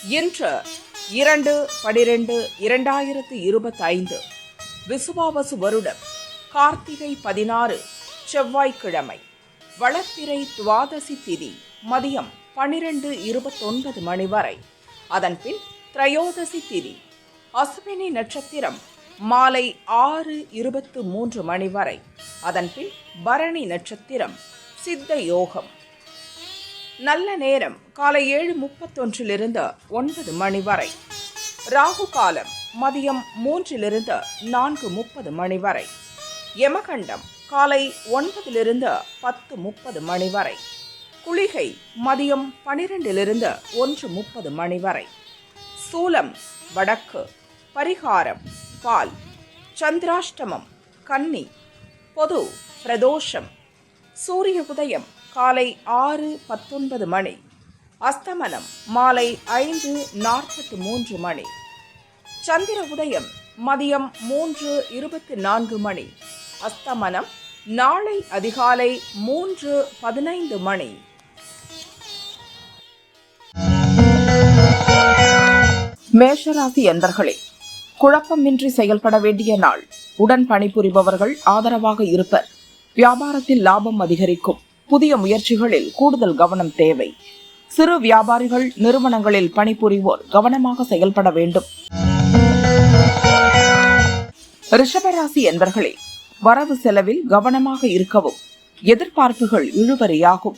இன்று 2/12/2025 விசுவாவசு வருடம் கார்த்திகை 16 செவ்வாய்க்கிழமை. வளர்ப்பிறை துவாதசி திதி மதியம் 12:29 மணி வரை. அதன்பின் திரையோதசி திதி அஸ்வினி நட்சத்திரம் மாலை 6:23 மணி வரை. அதன்பின் பரணி நட்சத்திரம் சித்த யோகம். நல்ல நேரம் காலை 7:31 9 மணி வரை. ராகு காலம் மதியம் 3 4:30 மணி வரை. யமகண்டம் காலை 9 10:30 மணி வரை. குளிகை மதியம் 12 1:30 மணி வரை. சூலம் வடக்கு. பரிகாரம் பால். சந்திராஷ்டமம் கன்னி. பொது பிரதோஷம். சூரிய உதயம் காலை 6:19 மணி. அஸ்தமனம் மாலை 5:43 மணி. சந்திர உதயம் மதியம் 3:24 மணி. அஸ்தமனம் நாளை அதிகாலை 3:15 மணி. மேஷராசி அன்பர்களே, குழப்பமின்றி செயல்பட வேண்டிய நாள். உடன் பணிபுரிபவர்கள் ஆதரவாக இருப்பர். வியாபாரத்தில் லாபம் அதிகரிக்கும். புதிய முயற்சிகளில் கூடுதல் கவனம் தேவை. சிறு வியாபாரிகள், நிறுவனங்களில் பணிபுரிவோர் கவனமாக செயல்பட வேண்டும். ரிஷபராசி அன்பர்களே, வரவு செலவில் கவனமாக இருக்கவும். எதிர்பார்ப்புகள் இழுபறியாகும்.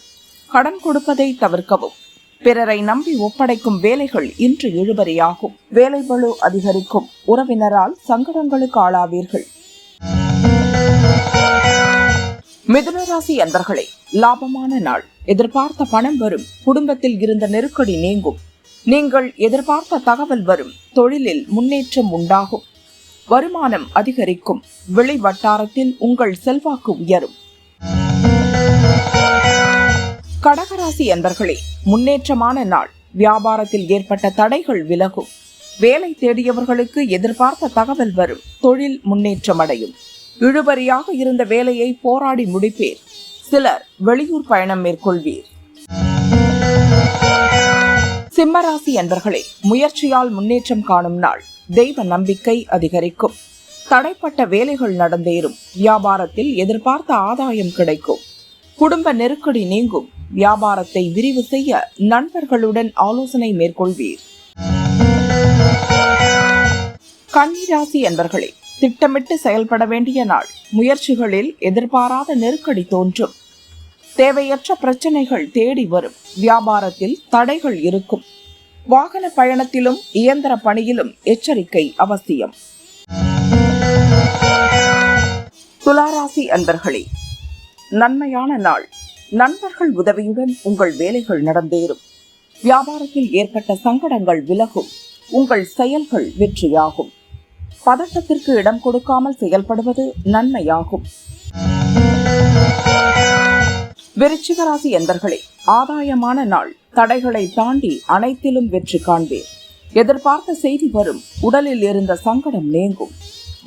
கடன் கொடுப்பதை தவிர்க்கவும். பிறரை நம்பி ஒப்படைக்கும் வேலைகள் இன்று இழுபறியாகும். வேலைபளு அதிகரிக்கும். உறவினரால் சங்கடங்களுக்கு ஆளாவீர்கள். மிதுனராசி அன்பர்களே, லாபமான நாள். எதிர்பார்த்த பணம் வரும். குடும்பத்தில் இருந்த நெருக்கடி நீங்கும். நீங்கள் எதிர்பார்த்த தகவல் வரும். தொழிலில் முன்னேற்றம் உண்டாகும். வருமானம் அதிகரிக்கும். வெளி வட்டாரத்தில் உங்கள் செல்வாக்கு உயரும். கடகராசி அன்பர்களே, முன்னேற்றமான நாள். வியாபாரத்தில் ஏற்பட்ட தடைகள் விலகும். வேலை தேடியவர்களுக்கு எதிர்பார்த்த தகவல் வரும். தொழில் முன்னேற்றம் அடையும். இழுபறியாக இருந்த வேலையை போராடி முடிப்பீர். சிலர் வெளியூர் பயணம் மேற்கொள்வீர். சிம்மராசி அன்பர்களே, முயற்சியால் முன்னேற்றம் காணும் நாள். தெய்வ நம்பிக்கை அதிகரிக்கும். தடைப்பட்ட வேலைகள் நடந்தேறும். வியாபாரத்தில் எதிர்பார்த்த ஆதாயம் கிடைக்கும். குடும்ப நெருக்கடி நீங்கும். வியாபாரத்தை விரிவு செய்ய நண்பர்களுடன் ஆலோசனை மேற்கொள்வீர். கன்னிராசி அன்பர்களே, திட்டமிட்டு செயல்பட வேண்டிய நாள். முயற்சிகளில் எதிர்பாராத நெருக்கடி தோன்றும். தேவையற்ற பிரச்சனைகள் தேடி வரும். வியாபாரத்தில் தடைகள் இருக்கும். வாகன பயணத்திலும் இயந்திர பணியிலும் எச்சரிக்கை அவசியம். துளாராசி அன்பர்களே, நன்மையான நாள். நண்பர்கள் உதவியுடன் உங்கள் வேலைகள் நடந்தேறும். வியாபாரத்தில் ஏற்பட்ட சங்கடங்கள் விலகும். உங்கள் செயல்கள் வெற்றியாகும். பதட்டத்திற்கு இடம் கொடுக்காமல் செயல்படுவது நன்மையாகும். விருச்சிகராசி அன்பர்களே, ஆதாயமான நாள். தடைகளை தாண்டி அனைத்திலும் வெற்றி காண்பீர். எதிர்பார்த்த செய்தி வரும். உடலில் இருந்த சங்கடம் நீங்கும்.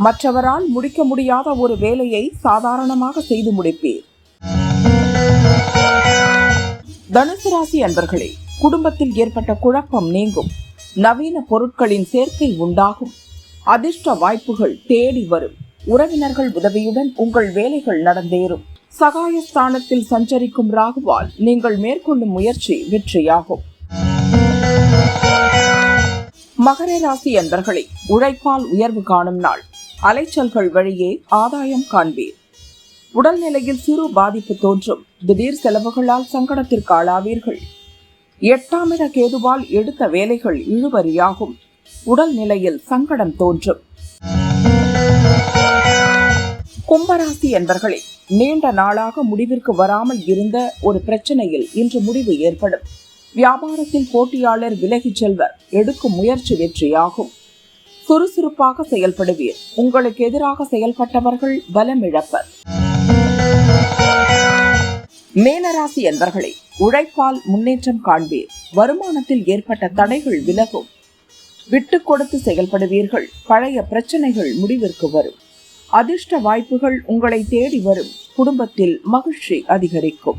மற்றவரால் முடிக்க முடியாத ஒரு வேலையை சாதாரணமாக செய்து முடிப்பீர். தனுசு ராசி அன்பர்களே, குடும்பத்தில் ஏற்பட்ட குழப்பம் நீங்கும். நவீன பொருட்களின் சேர்க்கை உண்டாகும். அதிர்ஷ்ட வாய்ப்புகள் தேடி வரும். உறவினர்கள் உதவியுடன் உங்கள் வேலைகள் நடந்தேறும். சகாயஸ்தானத்தில் சஞ்சரிக்கும் ராகுவால் நீங்கள் மேற்கொள்ளும் முயற்சி வெற்றியாகும். மகர ராசி அன்பர்களே, உழைப்பால் உயர்வு காணும் நாள். அலைச்சல்கள் வழியே ஆதாயம் காண்பீர். உடல்நிலையில் சிறு பாதிப்பு தோன்றும். திடீர் செலவுகளால் சங்கடத்திற்கு ஆளாவீர்கள். 8ஆம் இட கேதுவால் எடுத்த வேலைகள் இழுபறியாகும். உடல்நிலையில் சங்கடம் தோன்றும். கும்பராசி என்பர்களே, நீண்ட நாளாக முடிவிற்கு வராமல் இருந்த ஒரு பிரச்சனையில் இன்று முடிவு ஏற்படும். வியாபாரத்தில் போட்டியாளர் விலகிச் செல்வர். எடுக்கும் முயற்சி வெற்றியாகும். சுறுசுறுப்பாக செயல்படுவீர். உங்களுக்கு எதிராக செயல்பட்டவர்கள் பலம் இழப்பர். மீனராசி என்பர்களே, உழைப்பால் முன்னேற்றம் காண்பீர். வருமானத்தில் ஏற்பட்ட தடைகள் விலகும். விட்டு கொடுத்து செயல்படுவீர்கள். பழைய பிரச்சனைகள் முடிவிற்கு வரும். அதிர்ஷ்ட வாய்ப்புகள் உங்களை தேடி வரும். குடும்பத்தில் மகிழ்ச்சி அதிகரிக்கும்.